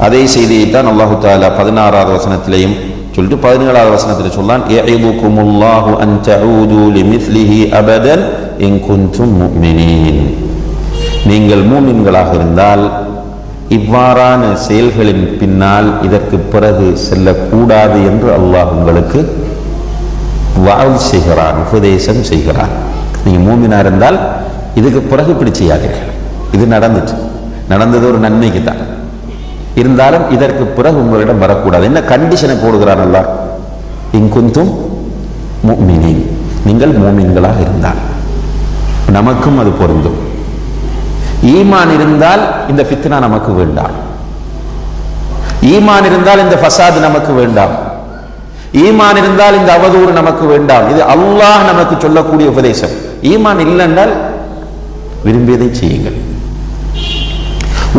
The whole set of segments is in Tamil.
அதே செய்தியைத்தான் அல்லாஹு தஆலா 16வது வசனத்திலேயும் சொல்லிட்டு 17வது வசனத்தில் சொன்னான், யஇதுகுமுல்லாஹு அன் தஊது லிமிஸ்லிஹி அபதன் இன் குன்தும் முஃமினீன். நீங்கள் மூமின்களாக இருந்தால் இவ்வாறான செயல்களின் பின்னால் இதற்கு பிறகு செல்லக்கூடாது என்று அல்லாஹ் உங்களுக்கு வாழ் செய்கிறான், உபதேசம் செய்கிறான். நீங்க மூமினா இருந்தால் இதுக்கு பிறகு இப்படி செய்யாதீர்கள். இது நடந்தது ஒரு நன்மைக்கு தான். இருந்தாலும் இதற்கு பிறகு உங்களிடம் வரக்கூடாது. என்ன கண்டிஷனை போடுகிறான் அல்லாஹ்? இன் குன்தும் முஃமினீன், நீங்கள் மூமின்களாக இருந்தால். நமக்கும் அது பொருந்தும். ஈமான் இருந்தால் இந்த ஃபித்னா நமக்கு வேண்டாம். ஈமான் இருந்தால் இந்த ஃபசாத் நமக்கு வேண்டாம். ஈமான் இருந்தால் இந்த அவதூறு நமக்கு வேண்டாம். இது அல்லாஹ் நமக்கு சொல்லக்கூடிய உபதேசம். ஈமான் இல்லை என்றால் விரும்பியதை செய்யுங்கள்.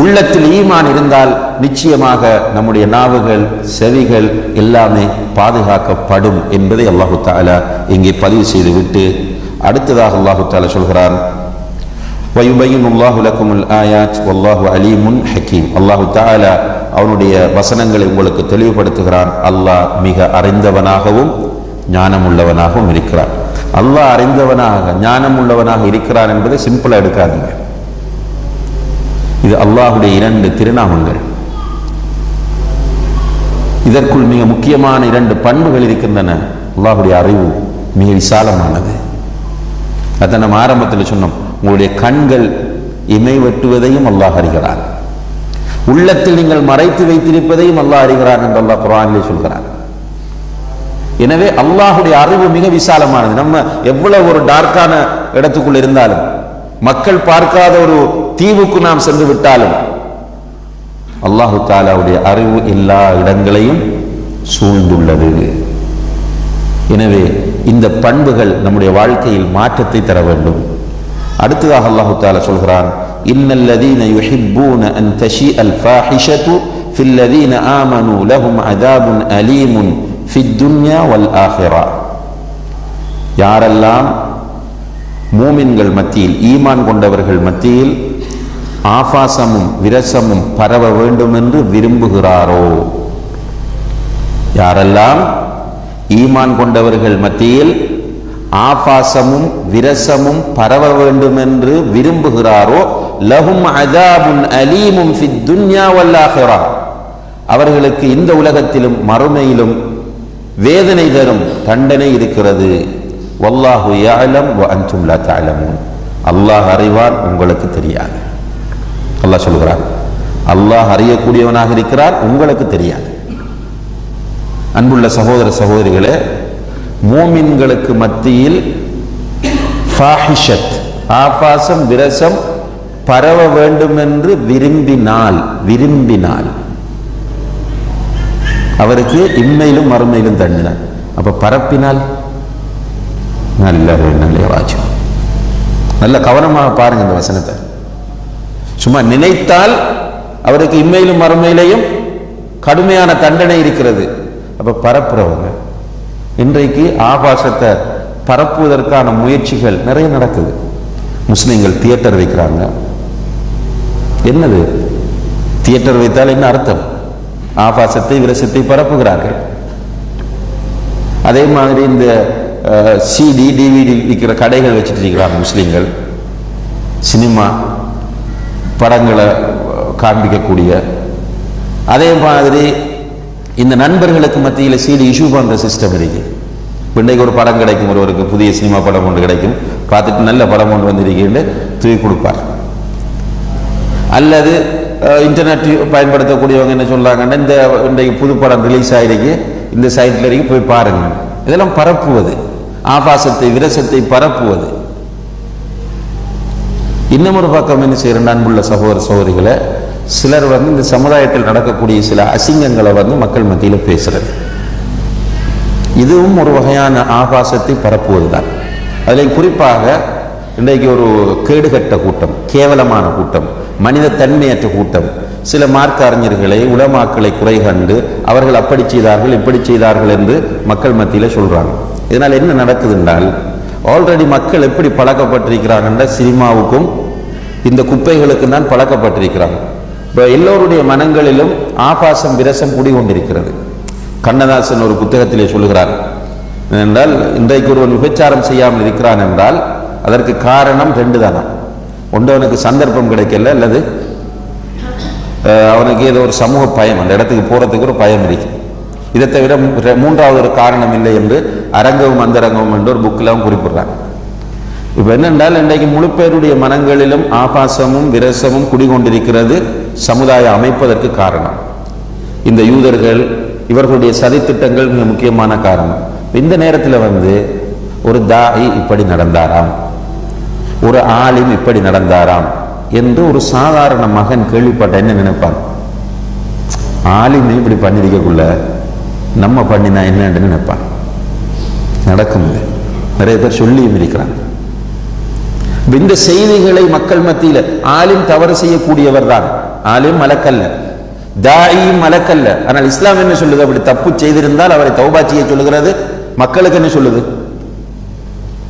உள்ளத்தில் ஈமான் இருந்தால் நிச்சயமாக நம்முடைய நாவுகள், செவிகள் எல்லாமே பாதுகாக்கப்படும் என்பதை அல்லாஹு தஆலா இங்கே பதிவு செய்துவிட்டு அடுத்ததாக அல்லாஹு தஆலா சொல்கிறான், வயுபையினுல்லாஹு லக்குமுல் ஆயாத் வல்லாஹு அலீமுன் ஹக்கீம். அல்லாஹு தஆலா அவனுடைய வசனங்களை உங்களுக்கு தெளிவுபடுத்துகிறான். அல்லாஹ் மிக அறிந்தவனாகவும் ஞானமுள்ளவனாகவும் இருக்கிறான். அல்லாஹ் அறிந்தவனாக ஞானமுள்ளவனாக இருக்கிறான் என்பதை சிம்பிளா எடுக்காதீங்க. இது அல்லாஹுடைய 2 திருநாமங்கள். இதற்குள் மிக முக்கியமான 2 பண்புகள் இருக்கின்றன. அல்லாஹுடைய அறிவு மிக விசாலமானது. அதை நம்ம ஆரம்பத்தில் சொன்னோம். உங்களுடைய கண்கள் இமை வெட்டுவதையும் அல்லாஹ் அறிகிறான். உள்ளத்தில் நீங்கள் மறைத்து வைத்திருப்பதையும் அல்லாஹ் அறிகிறான் என்று அல்லாஹ் குர்ஆனிலே சொல்கிறான். எனவே அல்லாஹுடைய அறிவு மிக விசாலமானது. நம்ம எவ்வளவு ஒரு டார்க்கான இடத்துக்குள் இருந்தாலும், மக்கள் பார்க்காத ஒரு தீவுக்கு நாம் சென்று விட்டாலும், அல்லாஹு தஆலாவுடைய அறிவு எல்லா இடங்களையும் சூழ்ந்துள்ளது. எனவே இந்த பண்புகள் நம்முடைய வாழ்க்கையில் மாற்றத்தை தர வேண்டும். அடுத்ததாக அல்லாஹு தஆலா சொல்கிறான், இன்னல்லதீன யுஹிப்பூன அன் தஷீஅல் ஃபாஹிஷத்து ஃபில்லதீன ஆமனூ லஹும் அஸாபுன் அலீமுன் ஃபித் துன்யா வல் ஆখিরা. யாரெல்லாம் மூமின்கள் மத்தியில், ஈமான் கொண்டவர்கள் மத்தியில் ஆபாசமும் விரசமும் பரவ வேண்டும் என்று விரும்புகிறாரோ, யாரெல்லாம் ஈமான் கொண்டவர்கள் மத்தியில் ஆபாசமும் விரசமும் பரவ வேண்டும் என்று விரும்புகிறாரோ, லஹும் அஸாபுன் அலீமுன் ஃபித் துன்யா வல் ஆখিরা, அவர்களுக்கு இந்த உலகத்திலும் மறுமையிலும் வேதனை தரும் தண்டனை இருக்கிறது. வல்லாஹு யஅலம் வ அன்தும் லா தஅலமூன். அல்லாஹ் அறிவான், உங்களுக்கு தெரியாது. அல்லாஹ் சொல்கிறான், அல்லாஹ் அறியக்கூடியவனாக இருக்கிறார், உங்களுக்கு தெரியாது. அன்புள்ள சகோதர சகோதரிகளே, மூமின்களுக்கு மத்தியில் ஃபாஹிஷத், ஆபாசம் விரசம் பரவ வேண்டும் என்று விரும்பினால் அவருக்கு இம்மையிலும் மறுமையிலும் தண்டனை. அப்ப பரப்பினால் நல்ல வாஜிப். நல்ல கவனமாக பாருங்க இந்த வசனத்தை. சும்மா நினைத்தால் அவருக்கு இம்மையிலும் மறுமையிலையும் கடுமையான தண்டனை இருக்கிறது. அப்ப பரப்புறவங்க, இன்றைக்கு ஆபாசத்தை பரப்புவதற்கான முயற்சிகள் நிறைய நடக்குது. முஸ்லிம்கள் தியேட்டர் வைக்கிறாங்க. என்னது தியேட்டர் வைத்தால் என்ன அர்த்தம்? ஆபாசத்தை விரசத்தை பரப்புகிறார்கள். அதே மாதிரி இந்த சிடி டிவிடி விற்கிற கடைகள் வச்சுட்டு இருக்கிறாங்க முஸ்லிம்கள். சினிமா படங்களை காண்பிக்கக்கூடிய, அதே மாதிரி இந்த நண்பர்களுக்கு மத்தியில் சிடி இஷ்யூ பண்ற சிஸ்டம் இருக்கு. இன்றைக்கு ஒரு படம் கிடைக்கும், ஒருவருக்கு புதிய சினிமா படம் ஒன்று கிடைக்கும், பார்த்துட்டு நல்ல படம் ஒன்று வந்திருக்கேன்னு தூக்கி கொடுப்பார். அல்லது இன்டர்நெட் பயன்படுத்தக்கூடியவங்க என்ன சொல்றாங்கன்னா, இந்த இன்றைக்கு புது படம் ரிலீஸ் ஆயிருக்கு, இந்த சைட்ல வரைக்கும் போய் பாருங்க. இதெல்லாம் பரப்புவது, ஆபாசத்தை விரசத்தை பரப்புவது. இன்னும் ஒரு பக்கம் என்ன செய்யற அன்புள்ள சகோதர சகோதரிகளை, சிலர் இந்த சமுதாயத்தில் நடக்கக்கூடிய சில அசிங்கங்களை மக்கள் மத்தியில் பேசுறது, இதுவும் ஒரு வகையான ஆபாசத்தை பரப்புவதுதான். அதில் குறிப்பாக இன்றைக்கு ஒரு கேடுகட்ட கூட்டம், கேவலமான கூட்டம், மனித தன்மையற்ற கூட்டம், சில மார்க்க அறிஞர்களை உலமாக்களை குறை கண்டு அவர்கள் அப்படி செய்தார்கள் இப்படி செய்தார்கள் என்று மக்கள் மத்தியில் சொல்றாங்க. இதனால் என்ன நடக்குது என்றால், ஆல்ரெடி மக்கள் எப்படி பழக்கப்பட்டிருக்கிறாங்க, சினிமாவுக்கும் இந்த குப்பைகளுக்கும் தான் பழக்கப்பட்டிருக்கிறாங்க. இப்போ எல்லோருடைய மனங்களிலும் ஆபாசம் விரசம் குடிகொண்டிருக்கிறது. கண்ணதாசன் ஒரு புத்தகத்திலே சொல்லுகிறார் என்றால், இன்றைக்கு ஒருவன் விபச்சாரம் செய்யாமல் இருக்கிறான் என்றால் அதற்கு காரணம் 2 தானா. ஒன்று, அவனுக்கு சந்தர்ப்பம் கிடைக்கல, அல்லது அவனுக்கு ஏதோ ஒரு சமூக பயம், அந்த இடத்துக்கு போறதுக்கு ஒரு பயம் இருக்கு. இதை தவிர 3வது ஒரு காரணம் இல்லை என்று அரங்கவும் அந்தரங்கமும் என்று ஒரு புக்கில் குறிப்பிடுறாங்க. இப்போ என்னென்றால், இன்றைக்கு முழு பேருடைய மனங்களிலும் ஆபாசமும் விரசமும் குடிகொண்டிருக்கிறது. சமுதாயம் அமைப்பதற்கு காரணம் இந்த யூதர்கள், இவர்களுடைய சதித்திட்டங்கள் மிக முக்கியமான காரணம். இந்த நேரத்தில் ஒரு தாயி இப்படி நடந்தாராம், ஒரு ஆலிம் இப்படி நடந்தாராம் என்று ஒரு சாதாரண மகன் கேள்விப்பட்ட என்ன நினைப்பான்? ஆலிம் இப்படி பண்ணிருக்கக்குள்ள நம்ம பண்ணினா என்னன்னு நினைப்பான். நடக்கும். நிறைய பேர் சொல்லியும் இருக்கிறாங்க. இந்த செய்திகளை மக்கள் மத்தியில், ஆலிம் தவறு செய்யக்கூடியவர் தான், ஆலிம் மலக்கல்ல, தாயும் மலக்கல்ல. ஆனால் இஸ்லாம் என்ன சொல்லுது? அப்படி தப்பு செய்திருந்தால் அவரை தௌபா செய்ய சொல்லுகிறது. மக்களுக்கு என்ன சொல்லுது?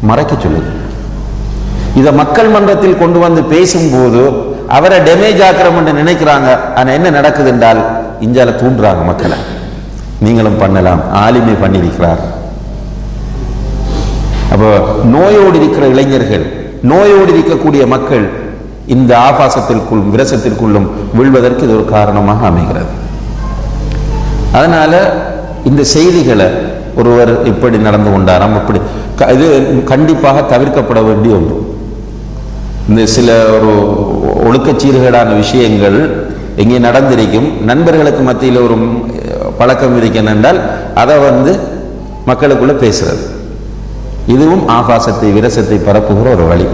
மறைக்க சொல்லுது. இதை மக்கள் மன்றத்தில் கொண்டு வந்து பேசும்போது அவரை டேமேஜ் ஆக்கிறோம் என்று நினைக்கிறாங்க. ஆனா என்ன நடக்குது என்றால், இஞ்சால தூண்டுறாங்க மக்களை, நீங்களும் பண்ணலாம், ஆலிமை பண்ணியிருக்கிறார். அப்போ நோயோடு இருக்கிற இளைஞர்கள், நோயோடு இருக்கக்கூடிய மக்கள் இந்த ஆபாசத்திற்குள்ளும் விரசத்திற்குள்ளும் விழுவதற்கு இது ஒரு காரணமாக அமைகிறது. அதனால இந்த செய்திகளை ஒருவர் இப்படி நடந்து கொண்டாராம், இப்படி, இது கண்டிப்பாக தவிர்க்கப்பட வேண்டிய ஒன்று. இந்த சில ஒரு ஒழுக்கச்சீர்கேடான விஷயங்கள் எங்கே நடந்திருக்கும், நண்பர்களுக்கு மத்தியில் ஒரு பழக்கம் இருக்கணும் என்றால் அதை மக்களுக்குள்ள பேசுறது, இதுவும் ஆபாசத்தை விரசத்தை பரப்புகிற ஒரு வழி.